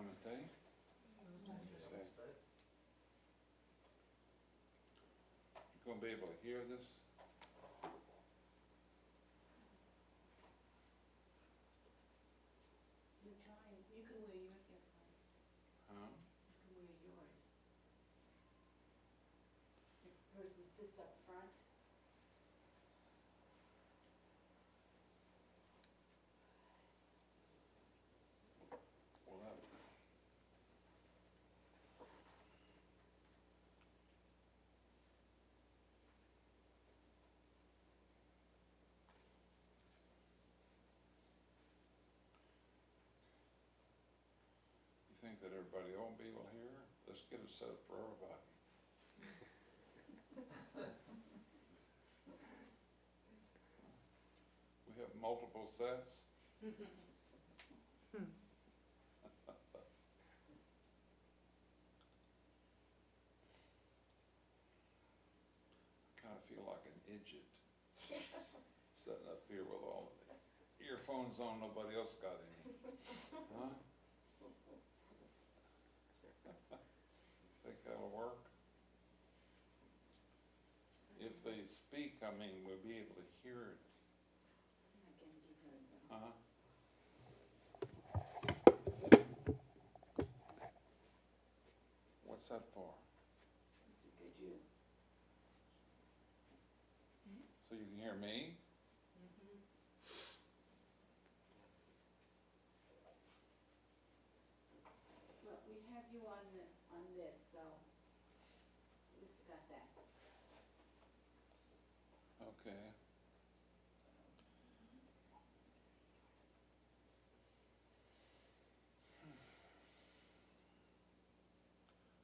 Namaste. You going to be able to hear this? You're trying. You can wear your earphones. Huh? You can wear yours. If a person sits up front, Well, that, you think that everybody won't be able to hear? Let's get it set up for everybody. We have multiple sets. Kind of feel like an idiot sitting up here with all of the earphones on, nobody else got any. Huh? Think that'll work? If they speak, I mean, we'll be able to hear it. I can be heard though. Huh? What's that for? It's a good you. So you can hear me? Mm-hmm. Well, we have you on this, so at least we got that. Okay.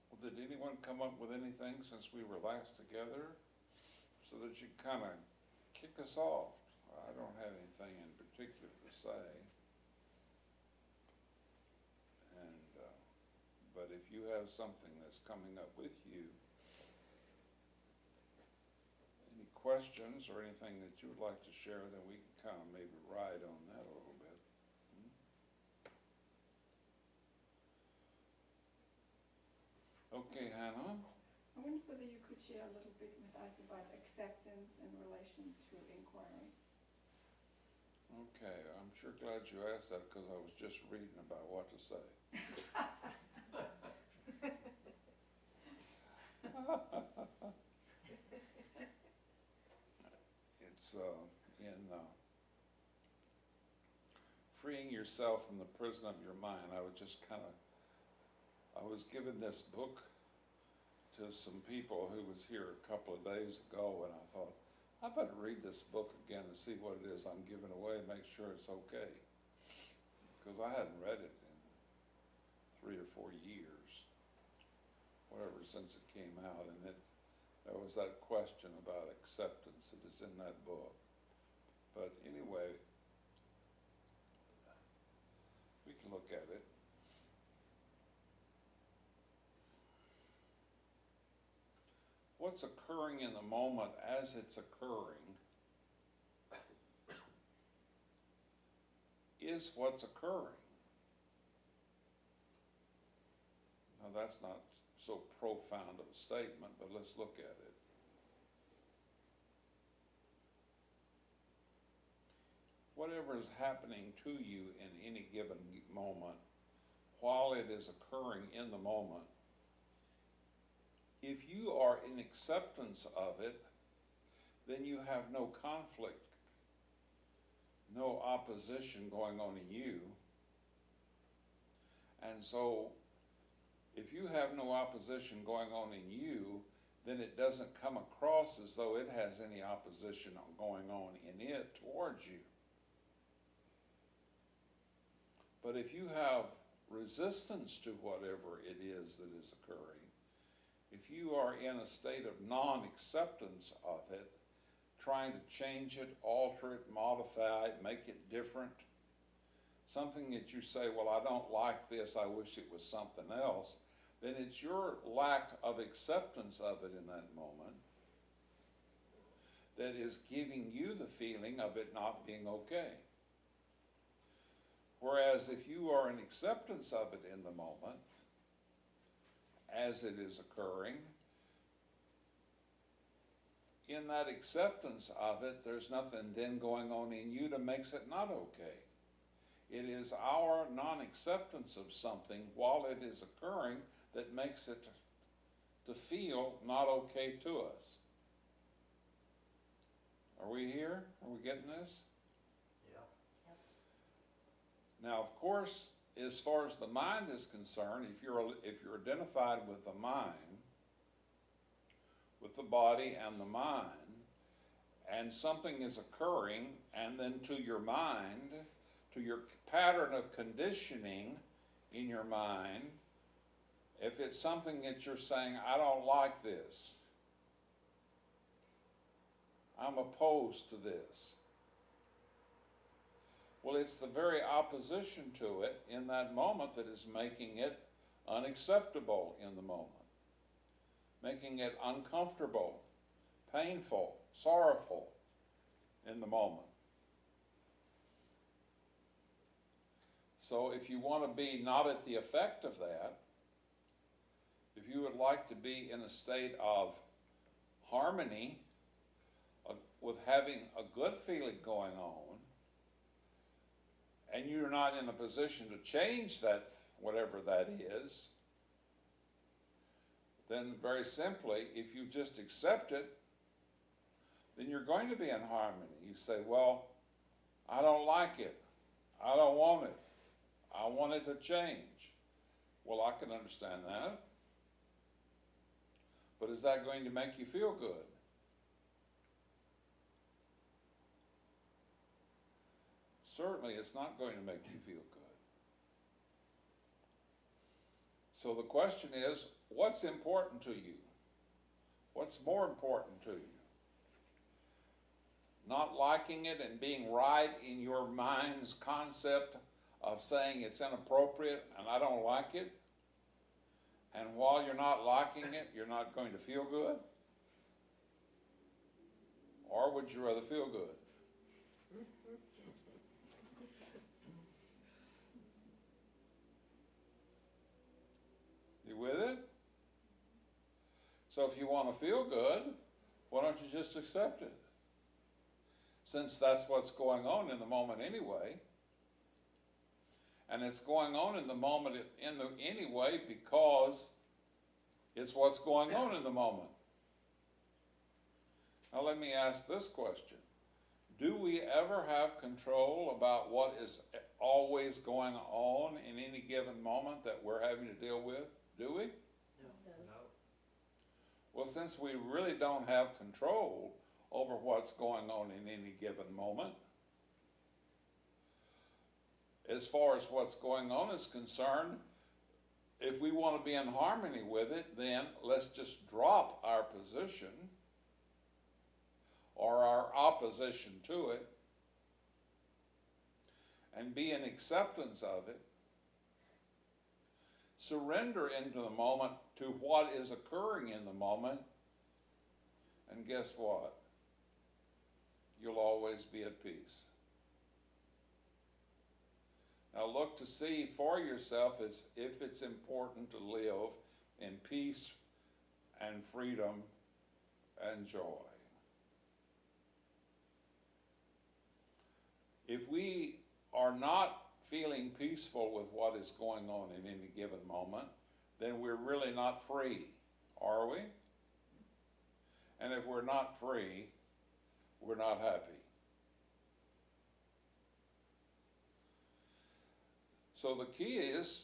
Well, did anyone come up with anything since we were last together so that you kind of kick us off? I don't have anything in particular to say. And, but if you have something that's coming up with you, any questions or anything that you would like to share, then we can kind of maybe ride on that a little bit. Okay, Hannah? I wonder whether you could share a little bit with us about acceptance in relation to inquiry. Okay, I'm sure glad you asked that because I was just reading about what to say. It's in freeing yourself from the prison of your mind. I was given this book to some people who was here a couple of days ago, and I thought, I better read this book again and see what it is I'm giving away and make sure it's okay. Because I hadn't read it in 3 or 4 years, whatever, since it came out, and there was that question about acceptance that is in that book. But anyway, we can look at it. What's occurring in the moment as it's occurring is what's occurring. Now that's not so profound of a statement, but let's look at it. Whatever is happening to you in any given moment, while it is occurring in the moment, if you are in acceptance of it, then you have no conflict, no opposition going on in you. And so, if you have no opposition going on in you, then it doesn't come across as though it has any opposition going on in it towards you. But if you have resistance to whatever it is that is occurring, if you are in a state of non-acceptance of it, trying to change it, alter it, modify it, make it different, something that you say, well, I don't like this, I wish it was something else, then it's your lack of acceptance of it in that moment that is giving you the feeling of it not being okay. Whereas if you are in acceptance of it in the moment, as it is occurring, in that acceptance of it, there's nothing then going on in you that makes it not okay. It is our non-acceptance of something while it is occurring that makes it to feel not okay to us. Are we here? Are we getting this? Yeah. Now, of course, as far as the mind is concerned, if you're identified with the mind, with the body and the mind, and something is occurring, and then to your mind, to your pattern of conditioning in your mind, if it's something that you're saying, I don't like this, I'm opposed to this. Well, it's the very opposition to it in that moment that is making it unacceptable in the moment, making it uncomfortable, painful, sorrowful in the moment. So if you want to be not at the effect of that, if you would like to be in a state of harmony, with having a good feeling going on, and you're not in a position to change that, whatever that is, then very simply, if you just accept it, then you're going to be in harmony. You say, well, I don't like it. I don't want it. I want it to change. Well, I can understand that. But is that going to make you feel good? Certainly it's not going to make you feel good. So the question is, what's important to you? What's more important to you? Not liking it and being right in your mind's concept of saying it's inappropriate and I don't like it, and while you're not liking it, you're not going to feel good? Or would you rather feel good? You with it? So if you want to feel good, why don't you just accept it? Since that's what's going on in the moment anyway. And it's going on in the moment anyway because it's what's going on in the moment. Now let me ask this question. Do we ever have control about what is always going on in any given moment that we're having to deal with? Do we? No. Well, since we really don't have control over what's going on in any given moment, as far as what's going on is concerned, if we want to be in harmony with it, then let's just drop our position or our opposition to it and be in acceptance of it. Surrender into the moment to what is occurring in the moment, and guess what? You'll always be at peace. Now look to see for yourself as if it's important to live in peace and freedom and joy. If we are not feeling peaceful with what is going on in any given moment, then we're really not free, are we? And if we're not free, we're not happy. So the key is,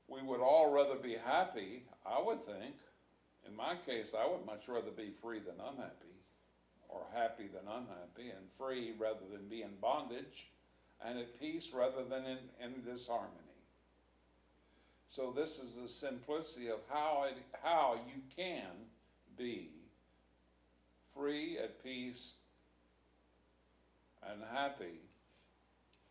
we would all rather be happy, I would think. In my case, I would much rather be free than unhappy, or happy than unhappy, and free rather than be in bondage, and at peace rather than in disharmony. So this is the simplicity of how you can be free, at peace, and happy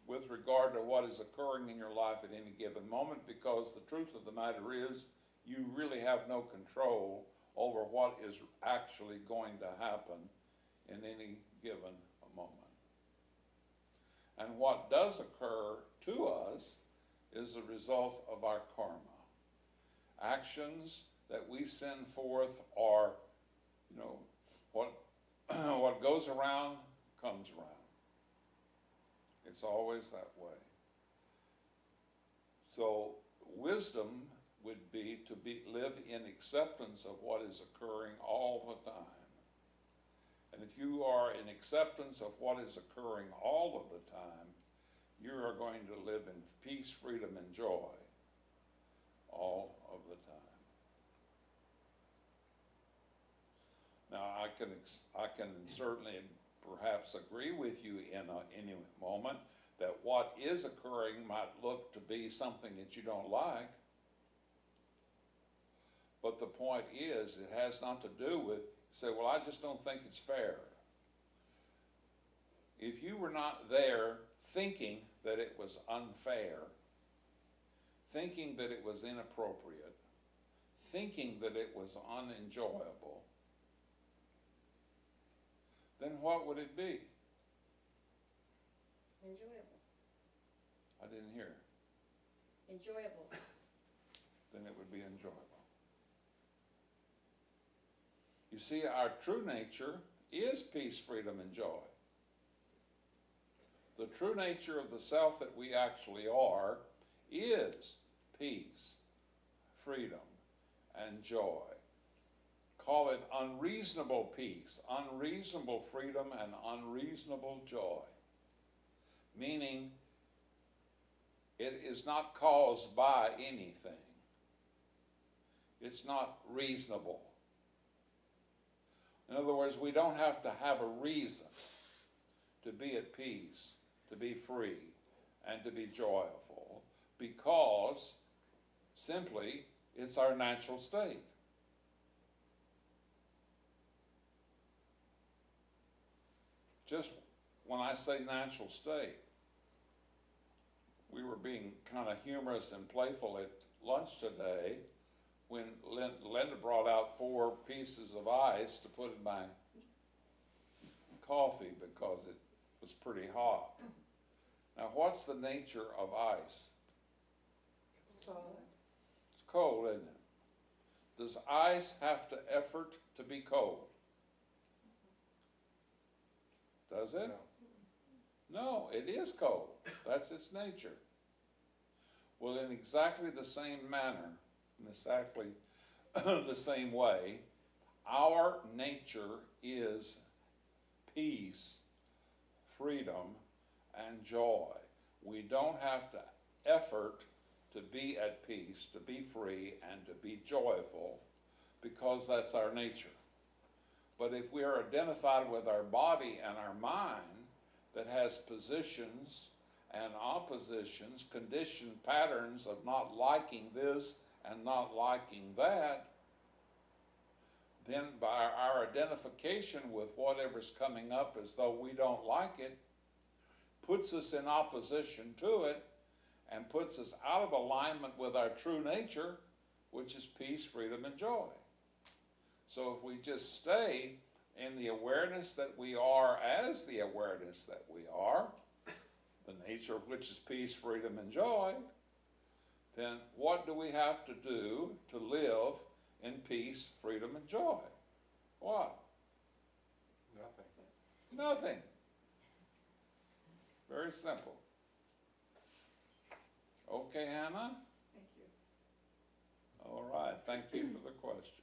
with regard to what is occurring in your life at any given moment, because the truth of the matter is you really have no control over what is actually going to happen in any given moment. And what does occur to us is the result of our karma. Actions that we send forth are, what goes around comes around. It's always that way. So wisdom would be to live in acceptance of what is occurring all the time. And if you are in acceptance of what is occurring all of the time, you are going to live in peace, freedom, and joy all of the time. Now, I can certainly perhaps agree with you in any moment that what is occurring might look to be something that you don't like. But the point is, it has not to do with, say, well, I just don't think it's fair. If you were not there thinking that it was unfair, thinking that it was inappropriate, thinking that it was unenjoyable, then what would it be? Enjoyable. I didn't hear. Enjoyable. Then it would be enjoyable. You see, our true nature is peace, freedom, and joy. The true nature of the self that we actually are is peace, freedom, and joy. Call it unreasonable peace, unreasonable freedom, and unreasonable joy. Meaning, it is not caused by anything. It's not reasonable. In other words, we don't have to have a reason to be at peace, to be free, and to be joyful, because simply it's our natural state. Just when I say natural state, we were being kind of humorous and playful at lunch today when Linda brought out 4 pieces of ice to put in my coffee because it was pretty hot. Now, what's the nature of ice? It's solid. It's cold, isn't it? Does ice have to effort to be cold? Does it? No, it is cold. That's its nature. Well, in exactly the same manner, in exactly the same way, our nature is peace, freedom, and joy. We don't have to effort to be at peace, to be free, and to be joyful, because that's our nature. But if we are identified with our body and our mind that has positions and oppositions, conditioned patterns of not liking this and not liking that, then by our identification with whatever's coming up as though we don't like it, puts us in opposition to it and puts us out of alignment with our true nature, which is peace, freedom, and joy. So if we just stay in the awareness that we are as the awareness that we are, the nature of which is peace, freedom, and joy, then what do we have to do to live in peace, freedom, and joy? What? Nothing. Very simple. Okay, Hannah? Thank you. All right, thank you for the question.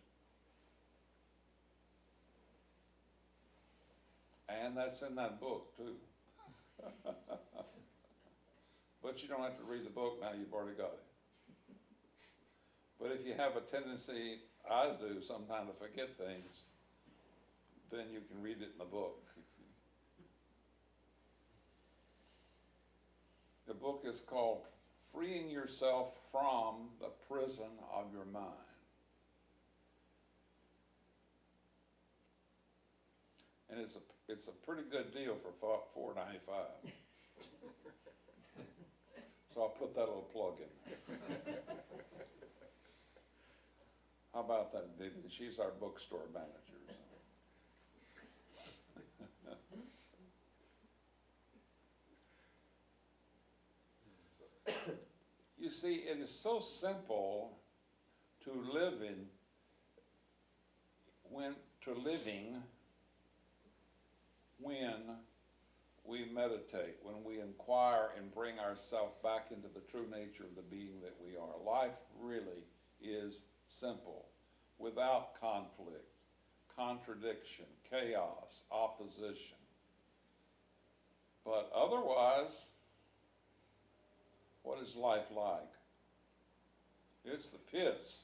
And that's in that book, too. But you don't have to read the book now, you've already got it. But if you have a tendency, I do sometimes, to forget things, then you can read it in the book. The book is called Freeing Yourself from the Prison of Your Mind. And it's a pretty good deal for $4.95. So I'll put that little plug in there. How about that, Vivian? She's our bookstore manager. So. see, it is so simple to living when we meditate, when we inquire and bring ourselves back into the true nature of the being that we are. Life really is simple, without conflict, contradiction, chaos, opposition. But otherwise, what is life like? It's the pits.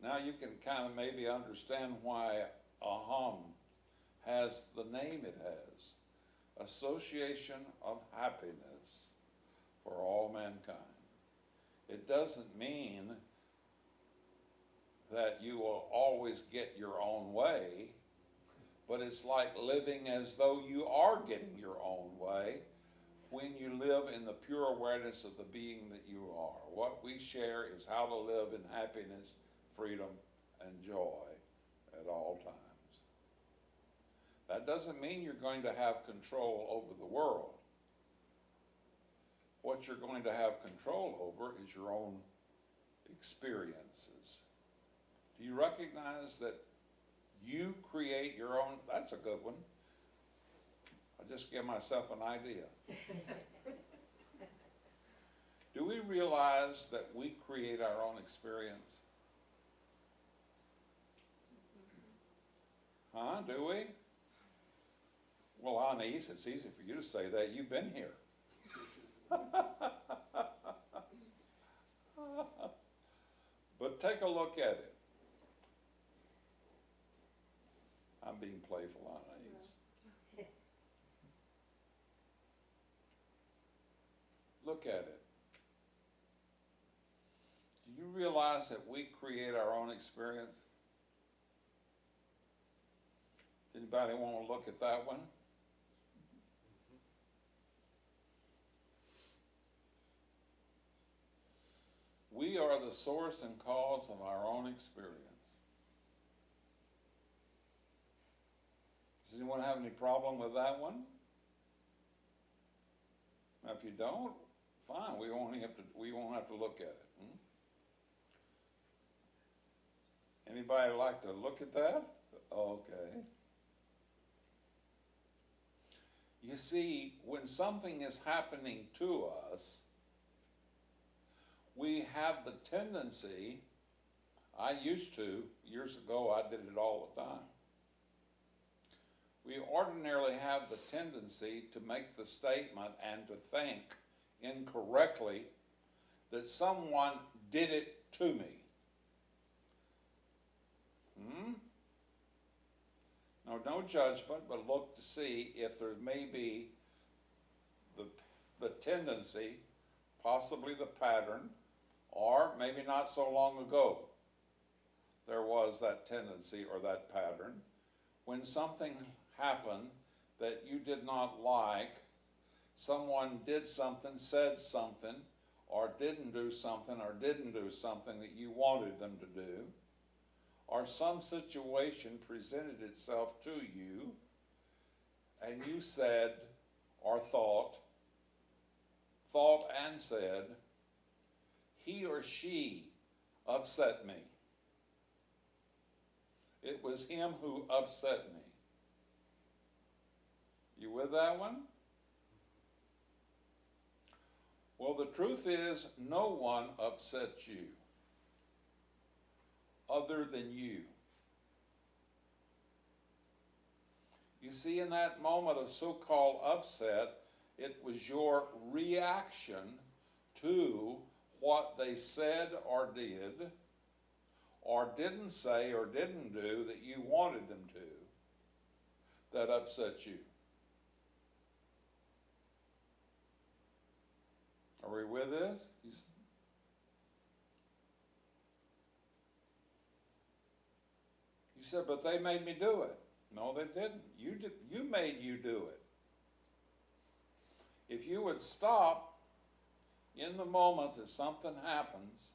Now you can kind of maybe understand why AHAM has the name it has. Association of Happiness for all mankind. It doesn't mean that you will always get your own way, but it's like living as though you are getting your own way when you live in the pure awareness of the being that you are. What we share is how to live in happiness, freedom, and joy at all times. That doesn't mean you're going to have control over the world. What you're going to have control over is your own experiences. Do you recognize that you create your own? That's a good one. I just give myself an idea. Do we realize that we create our own experience? Huh? Do we? Well, Anise, it's easy for you to say that. You've been here. But take a look at it. I'm being playful, Anise. Look at it. Do you realize that we create our own experience? Anybody want to look at that one? We are the source and cause of our own experience. Does anyone have any problem with that one? Now, if you don't, fine. We won't have to look at it. Anybody like to look at that? Okay. You see, when something is happening to us, we have the tendency, I used to, years ago I did it all the time. We ordinarily have the tendency to make the statement and to think incorrectly that someone did it to me. No judgment, but look to see if there may be the tendency, possibly the pattern, or maybe not so long ago there was that tendency or that pattern. When something happened that you did not like, someone did something, said something, or didn't do something that you wanted them to do, or some situation presented itself to you, and you said or thought and said, he or she upset me. It was him who upset me. You with that one? Well, the truth is, no one upset you other than you. You see, in that moment of so-called upset, it was your reaction to what they said or did, or didn't say or didn't do that you wanted them to, that upset you. Are we with this? You said, but they made me do it. No, they didn't. You made you do it. If you would stop in the moment that something happens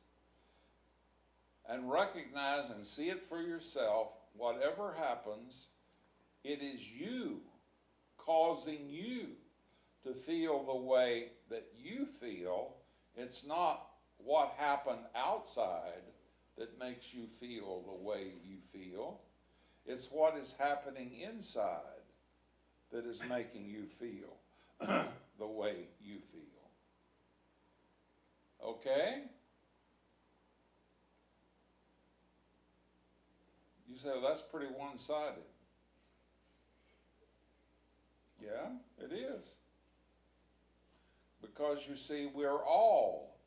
and recognize and see it for yourself, whatever happens, It is you causing you to feel the way that you feel. It's not what happened outside that makes you feel the way you feel. It's what is happening inside that is making you feel the way you feel. Okay? You say, well, that's pretty one-sided. Yeah, it is. Because you see, we're all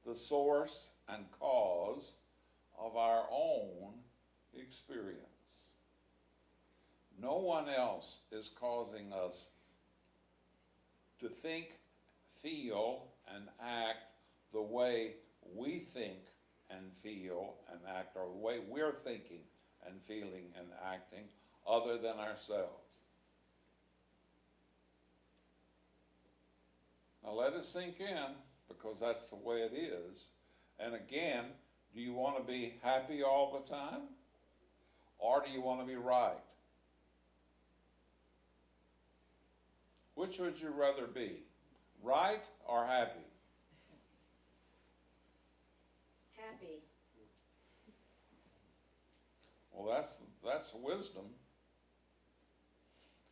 the source and cause of our own experience. No one else is causing us to think, feel, and act the way we think and feel and act, or the way we're thinking and feeling and acting, other than ourselves. Now let it sink in, because that's the way it is. And again, do you want to be happy all the time? Or do you want to be right? Which would you rather be? Right or happy? Happy. Well, that's wisdom.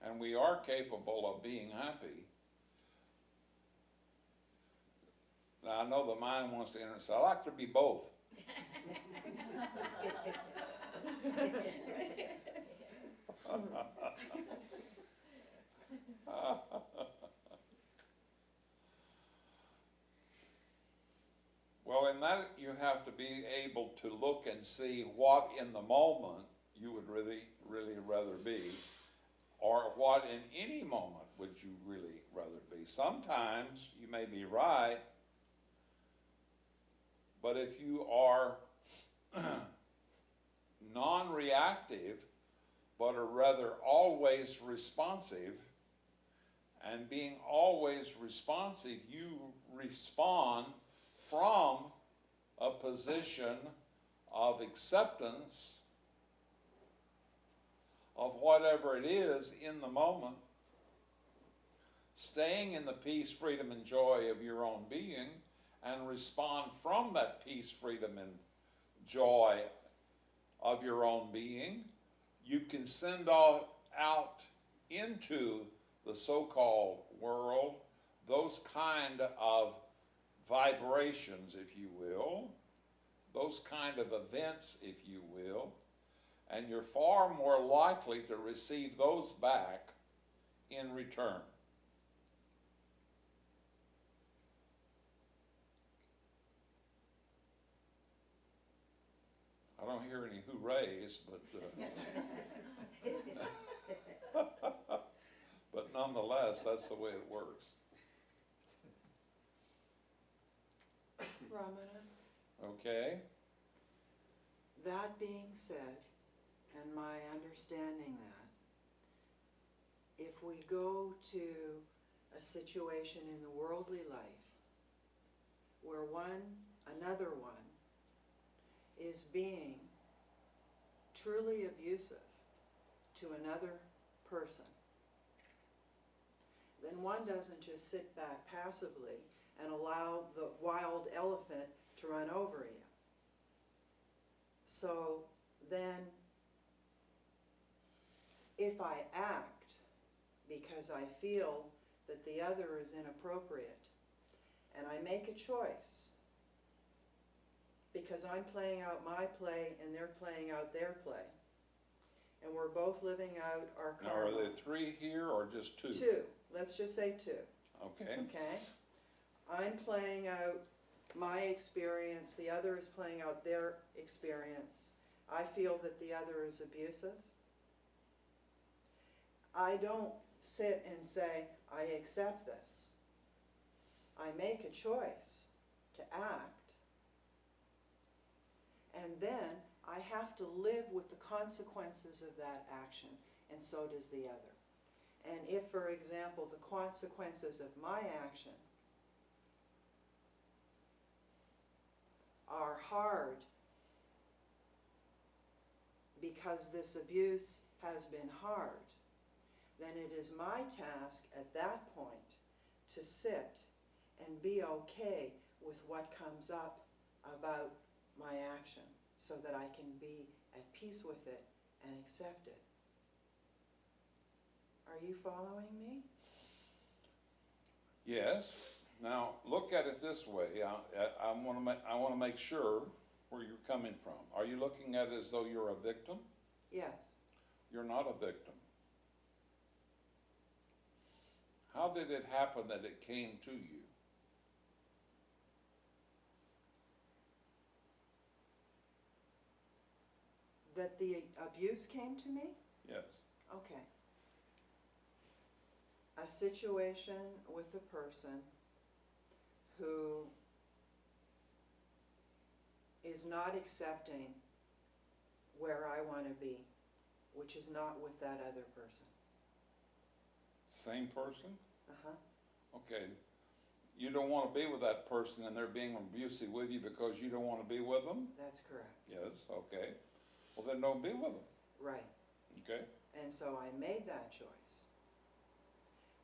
And we are capable of being happy. Now, I know the mind wants to enter and say, I like to be both. Well, in that you have to be able to look and see what in the moment you would really, really rather be, or what in any moment would you really rather be. Sometimes you may be right, but if you are non-reactive, but are rather always responsive, and being always responsive, you respond from a position of acceptance of whatever it is in the moment, staying in the peace, freedom, and joy of your own being, and respond from that peace, freedom, and joy of your own being. You can send out into the so-called world those kind of vibrations, if you will, those kind of events, if you will, and you're far more likely to receive those back in return. I don't hear any hoorays, but nonetheless, that's the way it works. Ramana, Okay? that being said, and my understanding that, if we go to a situation in the worldly life where another one is being truly abusive to another person, then one doesn't just sit back passively and allow the wild elephant to run over you. So then, if I act because I feel that the other is inappropriate, and I make a choice because I'm playing out my play and they're playing out their play, and we're both living out our Now, karma. are there 3 here or just 2? 2. Let's just say 2. Okay. Okay? I'm playing out my experience, the other is playing out their experience. I feel that the other is abusive. I don't sit and say, I accept this. I make a choice to act, and then I have to live with the consequences of that action, and so does the other. And if, for example, the consequences of my action are hard because this abuse has been hard, then it is my task at that point to sit and be okay with what comes up about my action so that I can be at peace with it and accept it. Are you following me? Yes. Now, look at it this way. I want to make sure where you're coming from. Are you looking at it as though you're a victim? Yes. You're not a victim. How did it happen that it came to you? That the abuse came to me? Yes. Okay. A situation with a person who is not accepting where I want to be, which is not with that other person. Same person? Uh-huh. Okay. You don't want to be with that person and they're being abusive with you because you don't want to be with them? That's correct. Yes, okay. Well, then don't be with them. Right. Okay. And so I made that choice.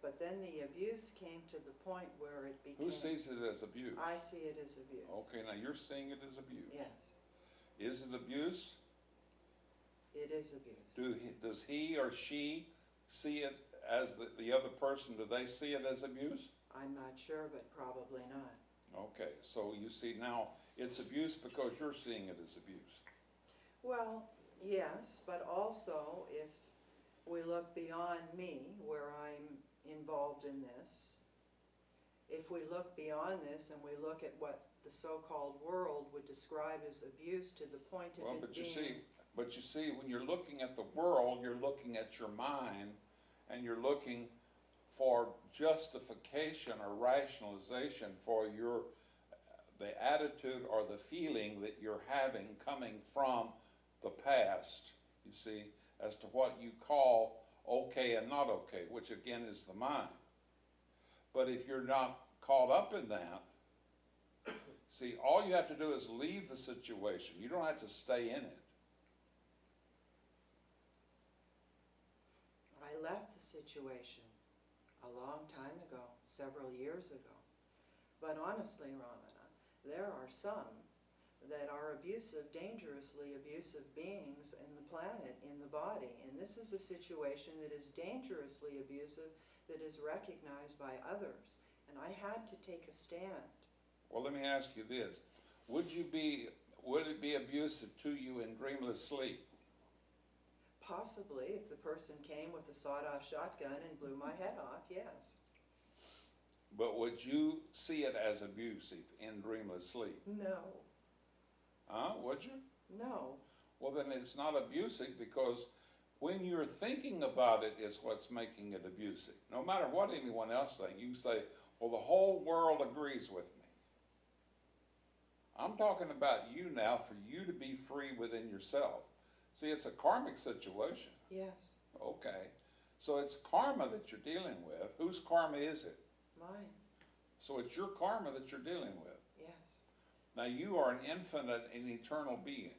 But then the abuse came to the point where it became... Who sees it as abuse? I see it as abuse. Okay, now you're seeing it as abuse. Yes, Is it abuse? it is abuse. Does he or she see it as the other person? Do they see it as abuse? I'm not sure, but probably not. Okay, so you see now it's abuse because you're seeing it as abuse. Well, yes, but also if we look beyond me, where I'm involved in this, if we look beyond this and we look at what the so-called world would describe as abuse to the point of Well, it being... but you see, when you're looking at the world, you're looking at your mind, and you're looking for justification or rationalization for the attitude or the feeling that you're having coming from the past, you see, as to what you call okay and not okay, which again is the mind. But if you're not caught up in that, see, all you have to do is leave the situation. You don't have to stay in it. I left the situation a long time ago, several years ago. But honestly, Ramana, there are some that are abusive, dangerously abusive beings in the planet, in the body. And this is a situation that is dangerously abusive, that is recognized by others. And I had to take a stand. Well, let me ask you this. Would it be abusive to you in dreamless sleep? Possibly, if the person came with a sawed-off shotgun and blew my head off, yes. But would you see it as abusive in dreamless sleep? No. Would you? No. Well, then it's not abusive, because when you're thinking about it is what's making it abusive. No matter what anyone else thinks, you say, well, the whole world agrees with me. I'm talking about you now, for you to be free within yourself. See, it's a karmic situation. Yes. Okay. So it's karma that you're dealing with. Whose karma is it? Mine. So it's your karma that you're dealing with. Yes. Now you are an infinite and eternal being.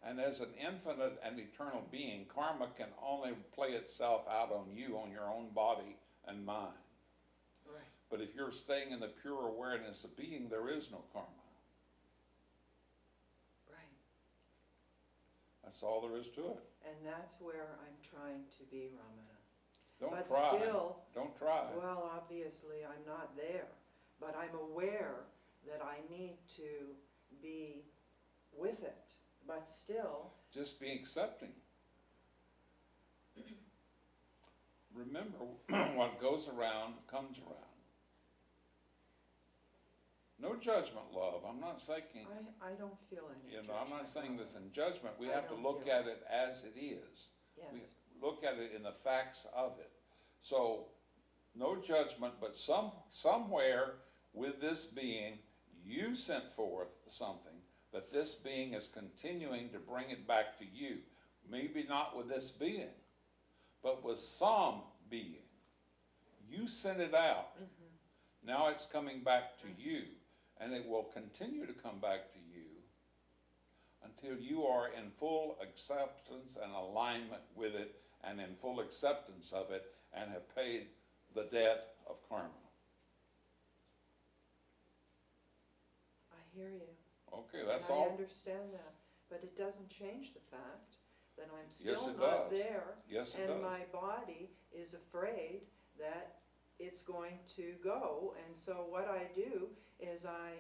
And as an infinite and eternal being, karma can only play itself out on you, on your own body and mind. Right. But if you're staying in the pure awareness of being, there is no karma. Right. That's all there is to it. And that's where I'm trying to be, Ramana. Don't But try. still, Don't try. well, obviously I'm not there. But I'm aware that I need to be with it. But still, Just be accepting. Remember, what goes around comes around. No judgment, love. I'm not saying, I don't feel any I'm not judgment, saying this Ramana. in judgment. We I have to don't look feel at it as it is. We Yes. look at it in the facts of it. So, no judgment, but somewhere with this being, you sent forth something that this being is continuing to bring it back to you. Maybe not with this being, but with some being. You sent it out. Mm-hmm. Now it's coming back to you, and it will continue to come back to you until you are in full acceptance and alignment with it and in full acceptance of it and have paid the debt of karma. I hear you. Okay, that's And I all. understand that, but it doesn't change the fact that I'm Yes, still it not does. there. Yes, it And does. my body is afraid that it's going to go. And so what I do is I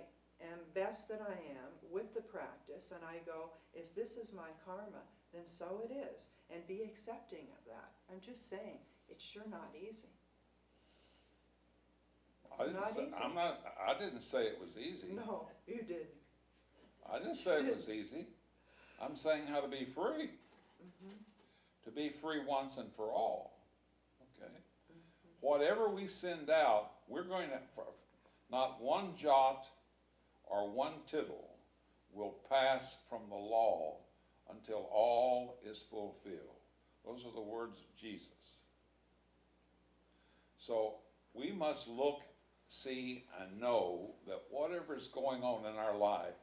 am best that I am with the practice, and I go, if this is my karma, then so it is. And be accepting of that. I'm just saying, it's sure not easy. It's not easy. I didn't say it was easy. No, you didn't. I didn't say it was easy. I'm saying how to be free. Mhm. To be free once and for all. Okay? Mhm. Whatever we send out, we're going to, not one jot or one tittle will pass from the law until all is fulfilled. Those are the words of Jesus. So we must look, see, and know that whatever is going on in our life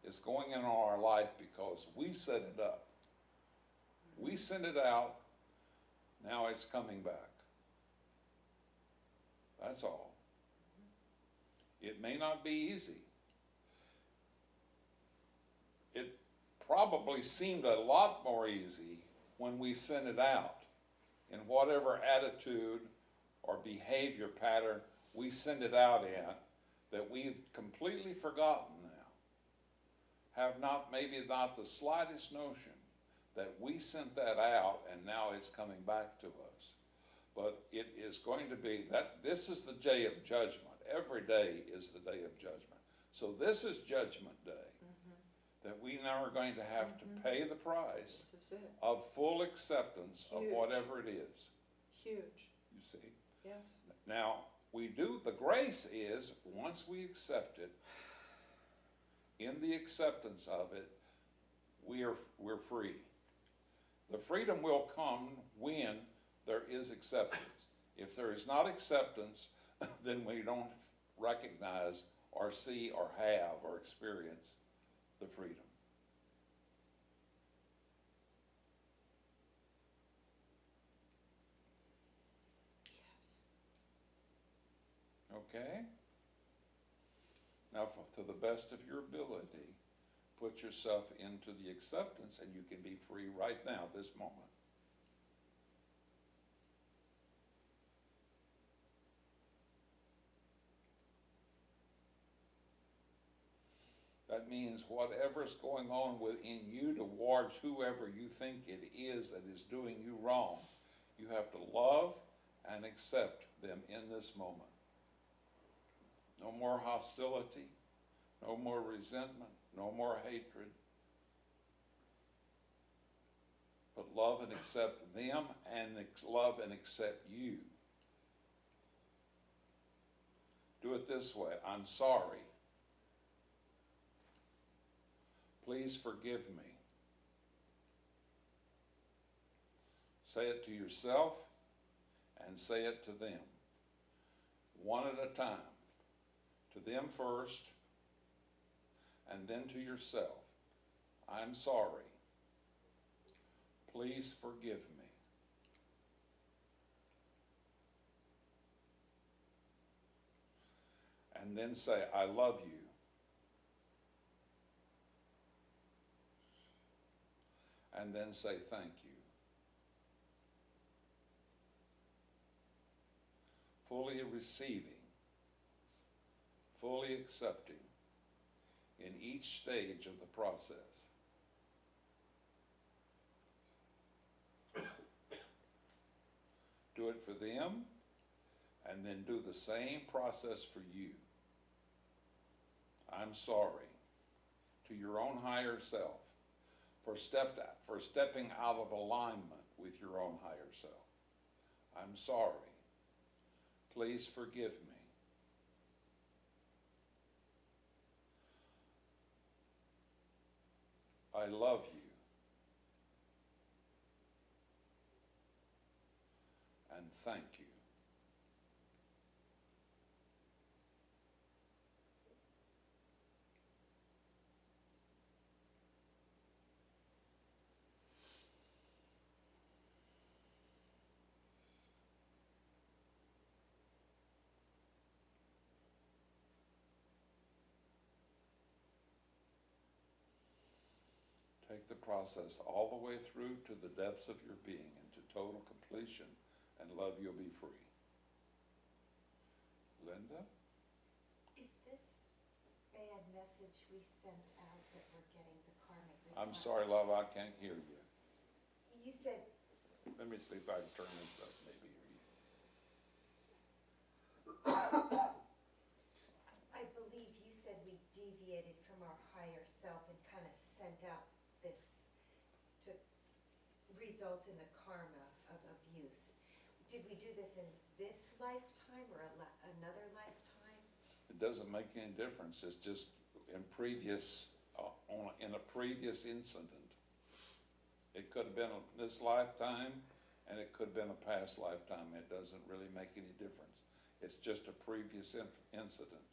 is going in our life because we set it up. We sent it out, now it's coming back. That's all. It may not be easy. It probably seemed a lot more easy when we sent it out in whatever attitude or behavior pattern we send it out in that we've completely forgotten now. Have not, maybe not the slightest notion that we sent that out and now it's coming back to us. But it is going to be that this is the day of judgment. Every day is the day of judgment. So this is Judgment Day. That we now are going to have to pay the price This is it. of full acceptance of Huge. whatever it is. Huge. You see? Yes. Now, we do, the grace is, once we accept it, in the acceptance of it, we're free. The freedom will come when there is acceptance. If there is not acceptance, then we don't recognize or see or have or experience the freedom. Yes. Okay? Now, to the best of your ability, put yourself into the acceptance and you can be free right now, this moment. That means whatever's going on within you towards whoever you think it is that is doing you wrong, you have to love and accept them in this moment. No more hostility, no more resentment, no more hatred. But love and accept them and love and accept you. Do it this way. I'm sorry. Please forgive me. Say it to yourself and say it to them. One at a time. To them first, and then to yourself. I'm sorry. Please forgive me. And then say, I love you. And then say thank you. Fully receiving, fully accepting in each stage of the process. Do it for them, and then do the same process for you. I'm sorry to your own higher self for stepping out of alignment with your own higher self. I'm sorry. Please forgive me. I love you. And thank you. Take the process all the way through to the depths of your being into total completion, and love, you'll be free. Linda? Is this bad message we sent out that we're getting the karmic response? I'm sorry, love, I can't hear you. You said, Let me see if I can turn this up, maybe hear you. I believe you said we deviated from our higher self and kind of sent out this to result in the karma of abuse. Did we do this in this lifetime or another lifetime? It doesn't make any difference, it's just in in a previous incident. It could have been this lifetime, and it could have been a past lifetime. It doesn't really make any difference. It's just a previous incident.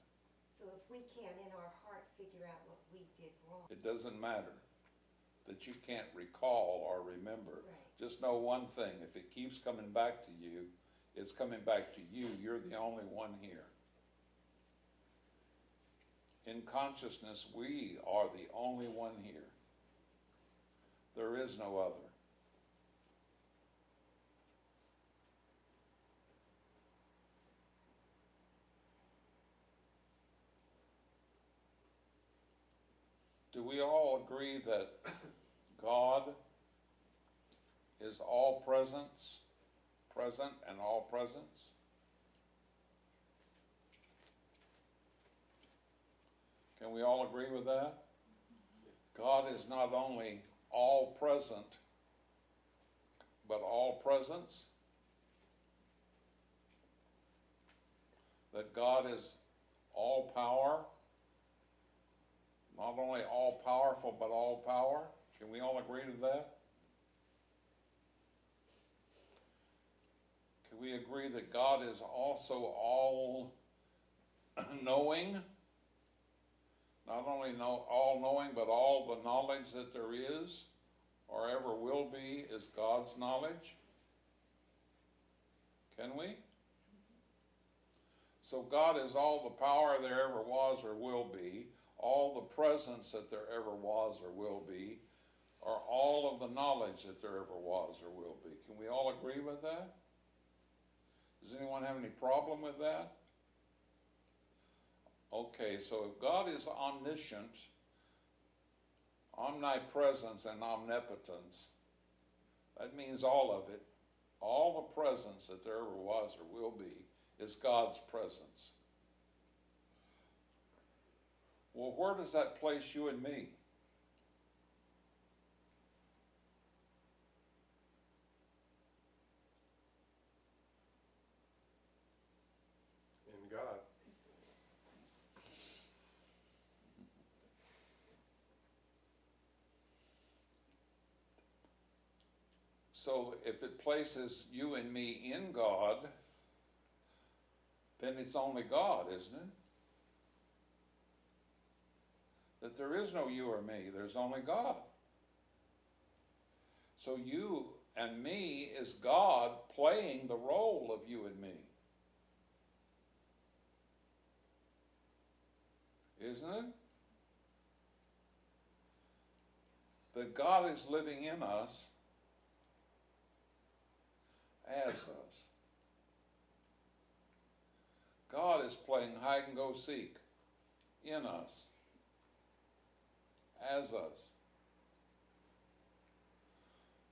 So if we can't in our heart figure out what we did wrong. It doesn't matter that you can't recall or remember. Right. Just know one thing, if it keeps coming back to you, it's coming back to you. You're the only one here. In consciousness, we are the only one here. There is no other. Do we all agree that God is all presence, present and all presence? Can we all agree with that? God is not only all present, but all presence. That God is all power, not only all powerful, but all power. Can we all agree to that? Can we agree that God is also all knowing? Not only all knowing, but all the knowledge that there is or ever will be is God's knowledge? Can we? So God is all the power there ever was or will be, all the presence that there ever was or will be, or all of the knowledge that there ever was or will be. Can we all agree with that? Does anyone have any problem with that? Okay, so if God is omniscient, omnipresence, and omnipotence, that means all of it. All the presence that there ever was or will be is God's presence. Well, where does that place you and me? In God. So if it places you and me in God, then it's only God, isn't it? That there is no you or me, there's only God. So you and me is God playing the role of you and me. Isn't it? That God is living in us as us. God is playing hide and go seek in us, as us.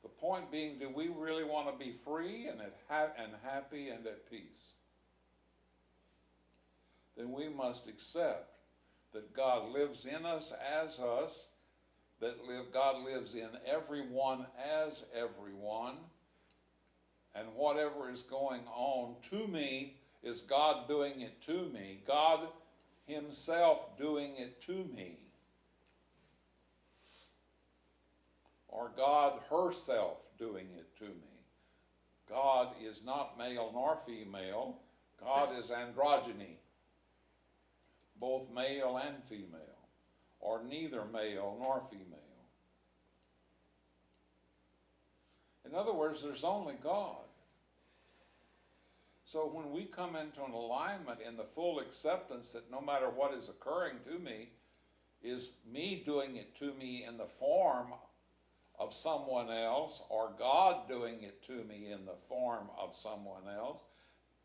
The point being, do we really want to be free and happy and at peace? Then we must accept that God lives in us as us, that God lives in everyone as everyone, and whatever is going on to me is God doing it to me, God Himself doing it to me, or God herself doing it to me. God is not male nor female. God is androgyny, both male and female, or neither male nor female. In other words, there's only God. So when we come into an alignment in the full acceptance that no matter what is occurring to me, is me doing it to me in the form of someone else, or God doing it to me in the form of someone else,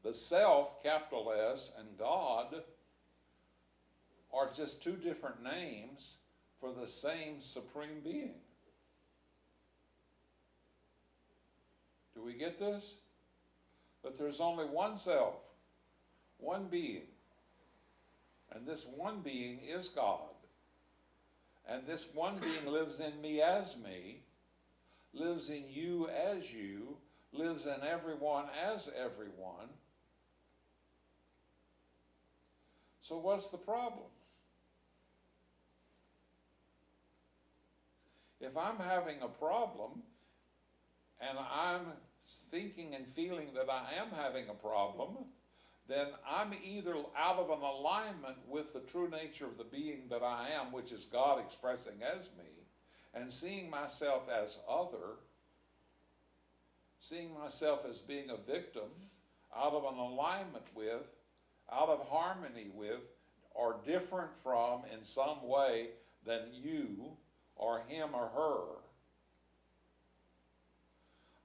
the self, capital S, and God are just two different names for the same supreme being. Do we get this? That there's only one self, one being, and this one being is God. And this one being lives in me as me, lives in you as you, lives in everyone as everyone. So what's the problem? If I'm having a problem, and I'm thinking and feeling that I am having a problem, then I'm either out of an alignment with the true nature of the being that I am, which is God expressing as me, and seeing myself as other, seeing myself as being a victim, out of an alignment with, out of harmony with, or different from in some way than you, or him or her.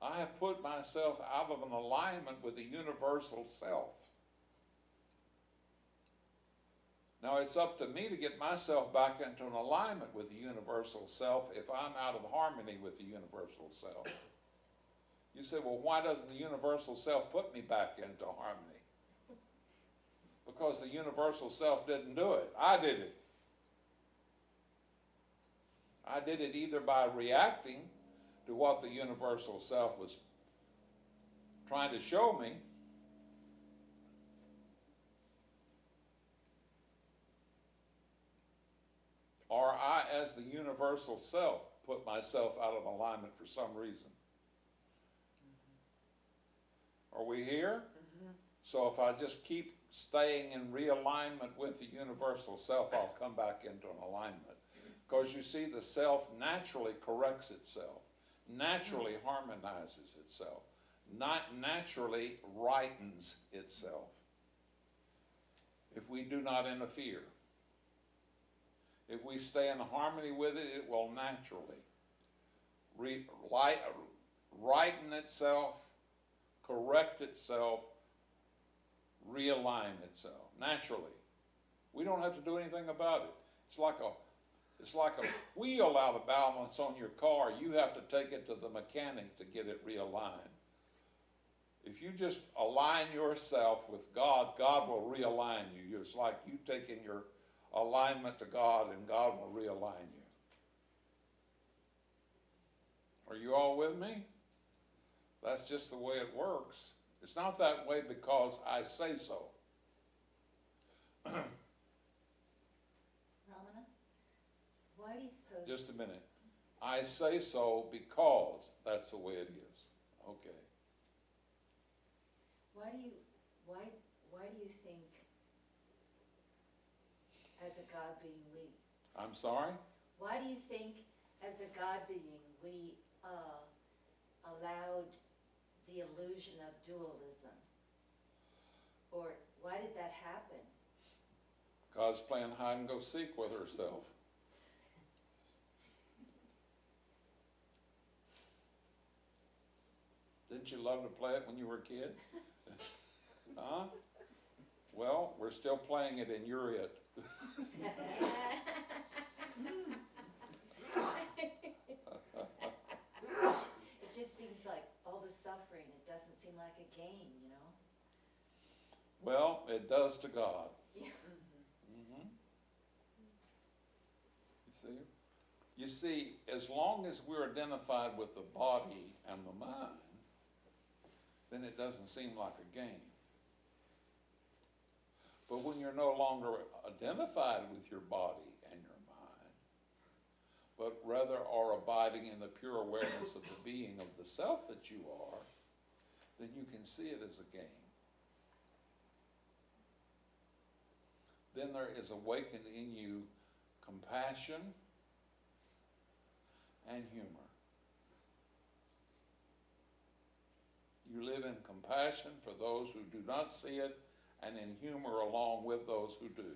I have put myself out of an alignment with the universal self. Now it's up to me to get myself back into an alignment with the universal self if I'm out of harmony with the universal self. You say, well, why doesn't the universal self put me back into harmony? Because the universal self didn't do it. I did it. I did it either by reacting to what the universal self was trying to show me, or I, as the universal self, put myself out of alignment for some reason. Are we here? Mm-hmm. So if I just keep staying in realignment with the universal self, I'll come back into an alignment. Because you see, the self naturally corrects itself, naturally harmonizes itself, not naturally rightens itself, if we do not interfere. If we stay in harmony with it, it will naturally righten itself, correct itself, realign itself, naturally. We don't have to do anything about it. It's like a wheel out of balance on your car. You have to take it to the mechanic to get it realigned. If you just align yourself with God, God will realign you. It's like you taking your alignment to God, and God will realign you. Are you all with me? That's just the way it works. It's not that way because I say so. Ramana, why do you suppose... Just a minute. I say so because that's the way it is. Okay. Why do you think, as a God being, I'm sorry? why do you think, as a God being, we allowed the illusion of dualism? Or why did that happen? God's playing hide and go seek with herself. Didn't you love to play it when you were a kid? Huh? Well, we're still playing it and you're it. It just seems like all the suffering, it doesn't seem like a gain, you know? Well, it does to God. Yeah. Mm-hmm. You see, as long as we're identified with the body and the mind, then it doesn't seem like a gain. But when you're no longer identified with your body and your mind, but rather are abiding in the pure awareness of the being of the self that you are, then you can see it as a gain. Then there is awakened in you compassion and humor. You live in compassion for those who do not see it, and in humor along with those who do.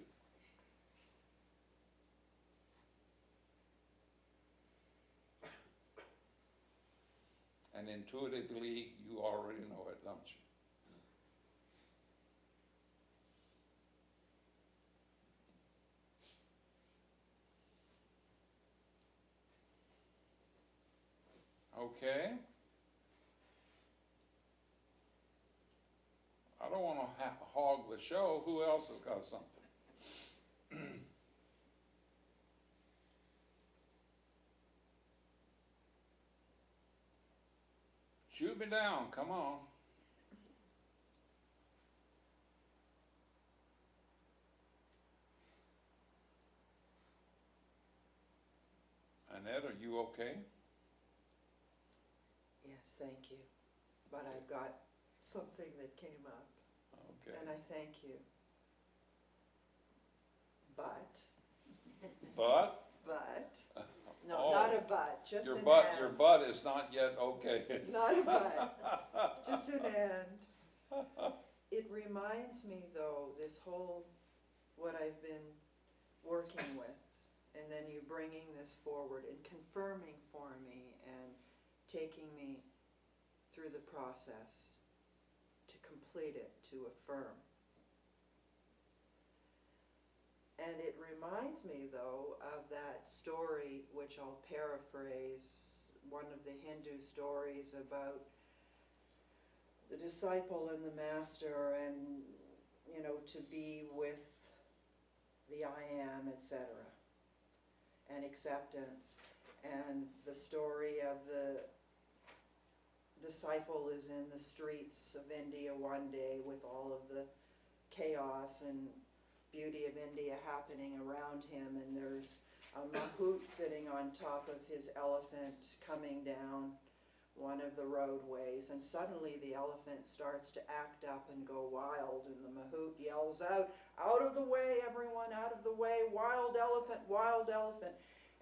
and intuitively you already know it, don't you? Okay? I don't want to hog the show. Who else has got something? Shoot me down, come on. Annette, are you okay? Yes, thank you. But I've got something that came up, Okay. and I thank you. But, no, Oh, not a but, just your an butt, and. your butt is not yet okay. Not a but, just an and. It reminds me though, this whole, what I've been working with, and then you bringing this forward and confirming for me and taking me through the process to complete it, to affirm. And it reminds me though of that story, which I'll paraphrase, one of the Hindu stories about the disciple and the master, and to be with the I am, etc., and acceptance. And the story of the disciple is in the streets of India one day with all of the chaos and beauty of India happening around him, and there's a mahout sitting on top of his elephant coming down one of the roadways, and suddenly the elephant starts to act up and go wild, and the mahout yells out of the way, everyone, out of the way, wild elephant, wild elephant.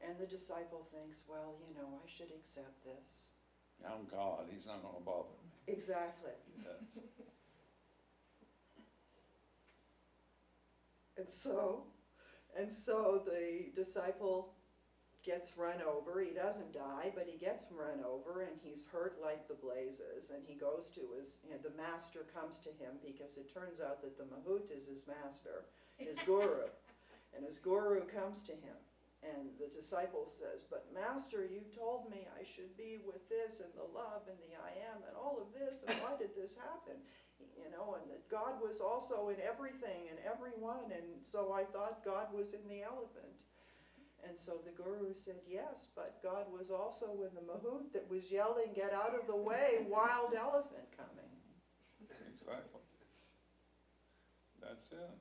And the disciple thinks, well, I should accept this. I'm God, he's not going to bother me. Exactly. Yes. And so the disciple gets run over. He doesn't die, but he gets run over, and he's hurt like the blazes. And he goes to the master comes to him, because it turns out that the mahout is his master, his guru. And his guru comes to him. And the disciple says, but master, you told me I should be with this and the love and the I am and all of this, and why did this happen? And that God was also in everything and everyone, and so I thought God was in the elephant. And so the guru said, yes, but God was also in the mahout that was yelling, get out of the way, wild elephant coming. Exactly. That's it.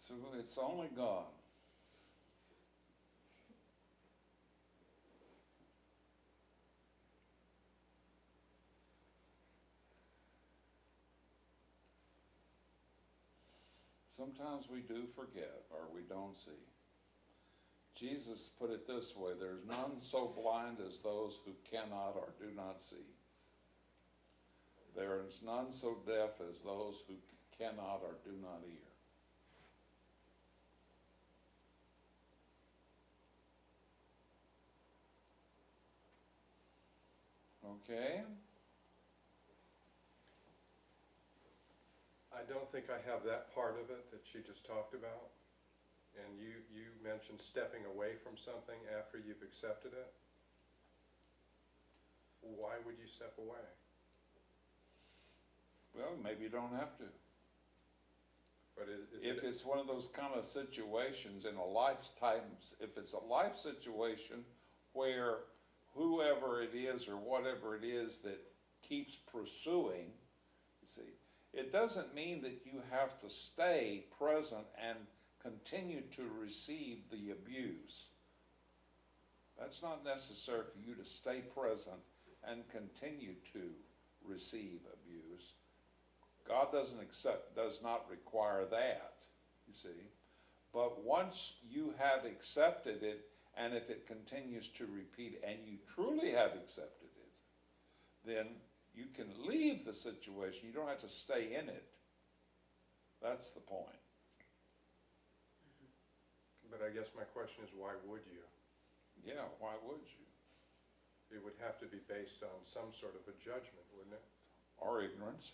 So it's only God. Sometimes we do forget, or we don't see. Jesus put it this way, there's none so blind as those who cannot or do not see. There is none so deaf as those who cannot or do not hear. Okay? I don't think I have that part of it that she just talked about. And you mentioned stepping away from something after you've accepted it. Why would you step away? Well, maybe you don't have to. But If it's one of those kind of situations in a lifetime, if it's a life situation where whoever it is or whatever it is that keeps pursuing, you see, it doesn't mean that you have to stay present and continue to receive the abuse. That's not necessary for you to stay present and continue to receive abuse. God does not require that, you see. But once you have accepted it, and if it continues to repeat and you truly have accepted it, then you can leave the situation. You don't have to stay in it. That's the point. But I guess my question is, why would you? Yeah, why would you? It would have to be based on some sort of a judgment, wouldn't it? Or ignorance.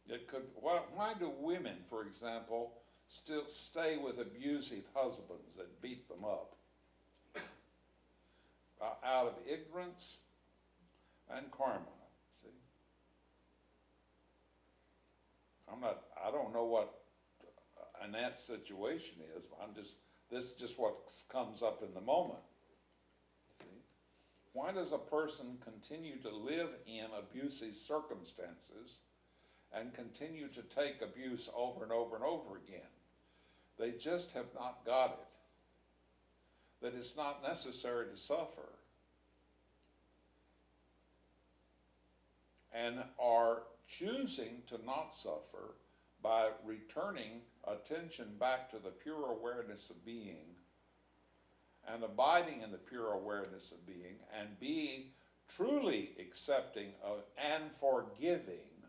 It could, why do women, for example, still stay with abusive husbands that beat them up? Out of ignorance and karma, see? I don't know what Annette's situation is, this is just what comes up in the moment, see? Why does a person continue to live in abusive circumstances and continue to take abuse over and over and over again? They just have not got it. That it's not necessary to suffer. And are choosing to not suffer by returning attention back to the pure awareness of being and abiding in the pure awareness of being and being truly accepting of and forgiving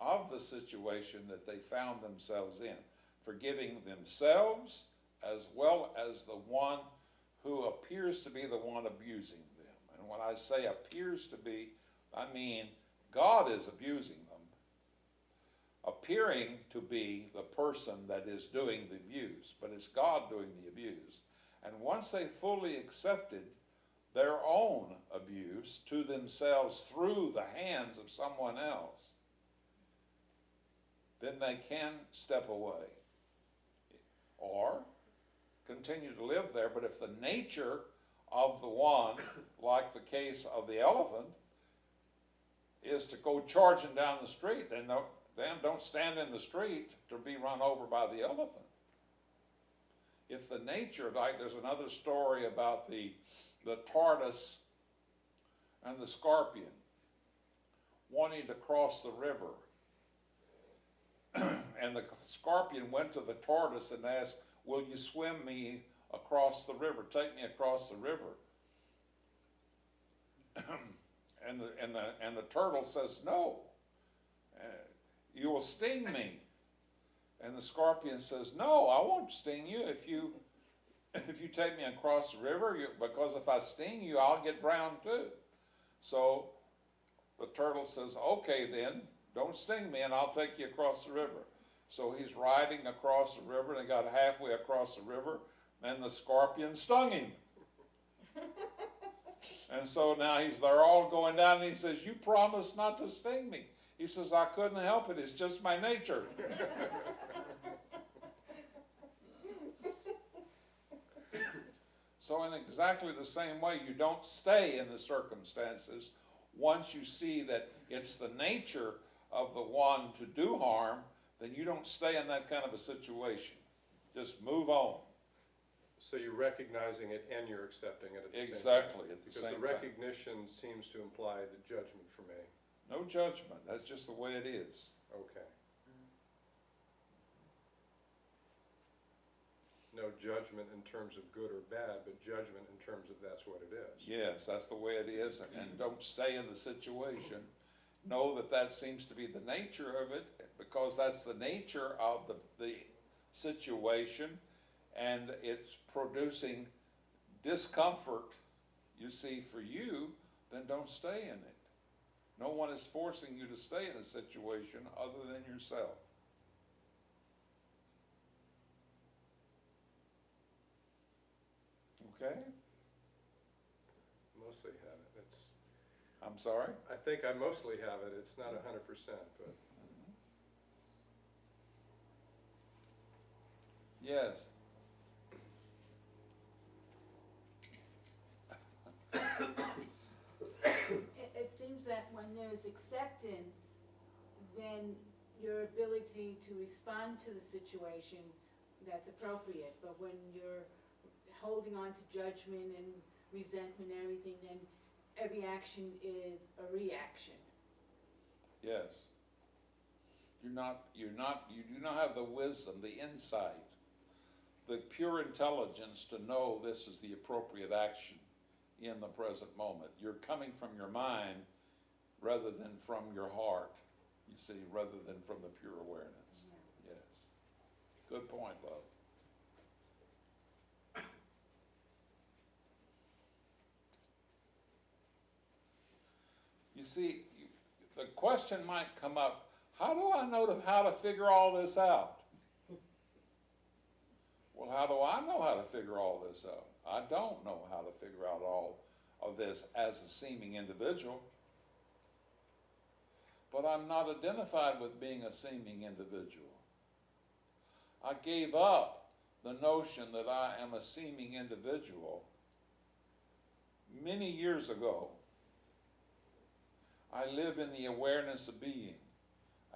of the situation that they found themselves in, forgiving themselves as well as the one who appears to be the one abusing them. And when I say appears to be, I mean God is abusing them, appearing to be the person that is doing the abuse, but it's God doing the abuse. And once they fully accepted their own abuse to themselves through the hands of someone else, then they can step away or continue to live there. But if the nature of the one, like the case of the elephant, is to go charging down the street, then don't stand in the street to be run over by the elephant. If the nature, like there's another story about the tortoise and the scorpion wanting to cross the river. And the scorpion went to the tortoise and asked, "Will you swim me across the river? Take me across the river." And the turtle says, "No, you will sting me." And the scorpion says, "No, I won't sting you if you take me across the river, because if I sting you, I'll get drowned too." So the turtle says, "Okay then, don't sting me and I'll take you across the river." So he's riding across the river, and he got halfway across the river, and the scorpion stung him. And so now they're all going down, and he says, "You promised not to sting me." He says, "I couldn't help it, it's just my nature." So in exactly the same way, you don't stay in the circumstances once you see that it's the nature of the one to do harm, then you don't stay in that kind of a situation. Just move on. So you're recognizing it and you're accepting it at the same time. Exactly, at the Because same the time. recognition seems to imply the judgment for me. No judgment, that's just the way it is. Okay. No judgment in terms of good or bad, but judgment in terms of that's what it is. Yes, that's the way it is, and don't stay in the situation. Know that that seems to be the nature of it, because that's the nature of the situation, and it's producing discomfort, you see, for you, then don't stay in it. No one is forcing you to stay in a situation other than yourself. Okay? Mostly have it. I'm sorry? I think I mostly have it. It's not 100%, but Yes. It seems that when there's acceptance, then your ability to respond to the situation, that's appropriate. But when you're holding on to judgment and resentment and everything, then every action is a reaction. Yes. You do not have the wisdom, the insight, the pure intelligence to know this is the appropriate action in the present moment. You're coming from your mind rather than from your heart, you see, rather than from the pure awareness. Yeah. Yes. Good point, love. You see, the question might come up, how do I know how to figure all this out? Well, how do I know how to figure all this out? I don't know how to figure out all of this as a seeming individual. But I'm not identified with being a seeming individual. I gave up the notion that I am a seeming individual many years ago. I live in the awareness of being,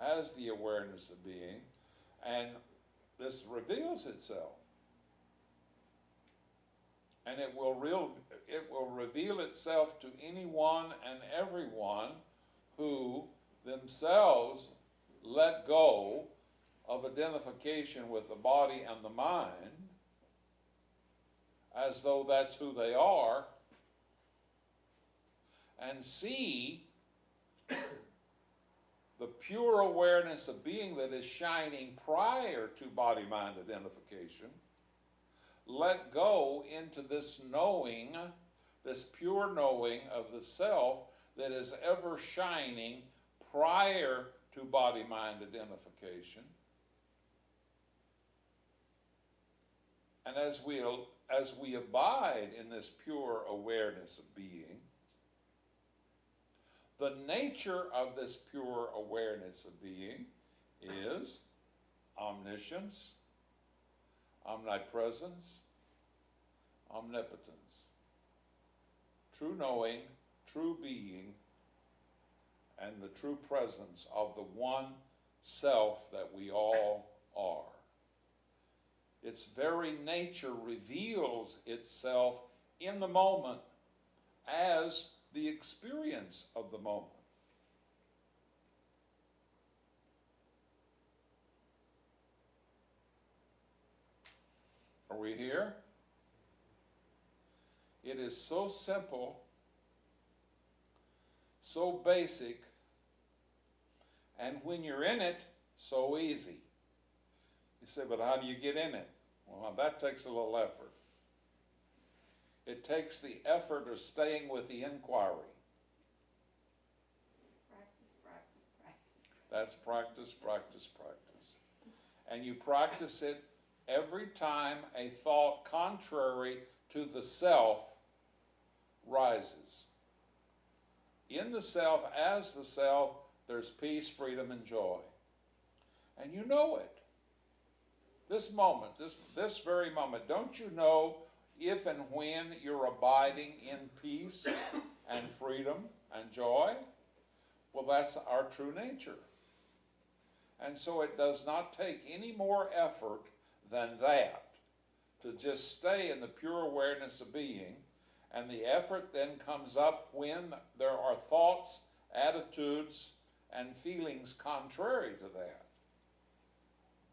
as the awareness of being, and this reveals itself. And it will reveal itself to anyone and everyone who themselves let go of identification with the body and the mind as though that's who they are, and see the pure awareness of being that is shining prior to body-mind identification, let go into this knowing, this pure knowing of the self that is ever shining prior to body-mind identification. And as we abide in this pure awareness of being, the nature of this pure awareness of being is omniscience, omnipresence, omnipotence, true knowing, true being, and the true presence of the one self that we all are. Its very nature reveals itself in the moment as the experience of the moment. Are we here? It is so simple, so basic, and when you're in it, so easy. You say, but how do you get in it? Well, that takes a little effort. It takes the effort of staying with the inquiry. That's practice, practice, practice. And you practice it every time a thought contrary to the self rises. In the self, as the self, there's peace, freedom, and joy. And you know it. This moment, this very moment, don't you know if and when you're abiding in peace and freedom and joy? Well, that's our true nature. And so it does not take any more effort than that to just stay in the pure awareness of being, and the effort then comes up when there are thoughts, attitudes, and feelings contrary to that.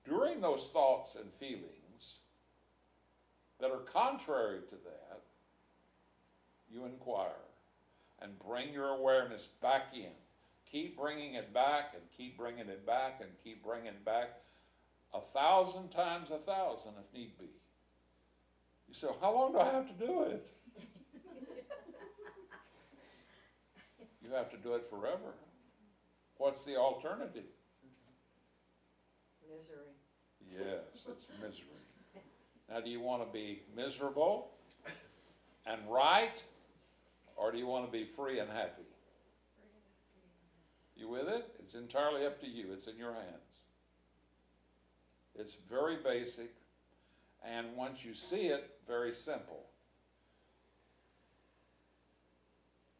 During those thoughts and feelings that are contrary to that, you inquire and bring your awareness back in. Keep bringing it back and keep bringing it back and keep bringing it back 1,000 times 1,000 if need be. You say, how long do I have to do it? You have to do it forever. What's the alternative? Misery. Yes, it's misery. Now, do you want to be miserable and right, or do you want to be free and happy? You with it? It's entirely up to you. It's in your hands. It's very basic, and once you see it, very simple.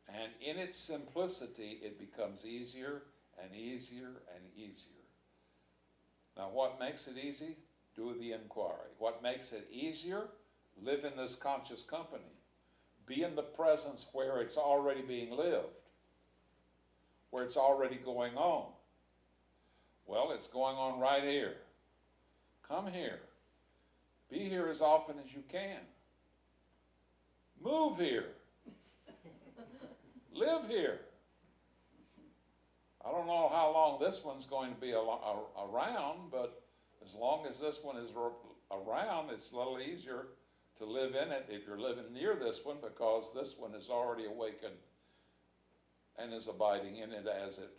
And in its simplicity, it becomes easier and easier and easier. Now, what makes it easy? Do the inquiry. What makes it easier? Live in this conscious company. Be in the presence where it's already being lived, where it's already going on. Well, it's going on right here. Come here. Be here as often as you can. Move here. Live here. I don't know how long this one's going to be around, but as long as this one is around, it's a little easier to live in it if you're living near this one, because this one is already awakened and is abiding in it as it,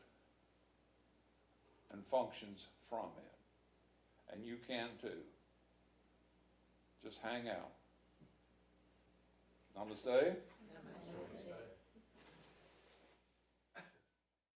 and functions from it. And you can too. Just hang out. Namaste. Namaste.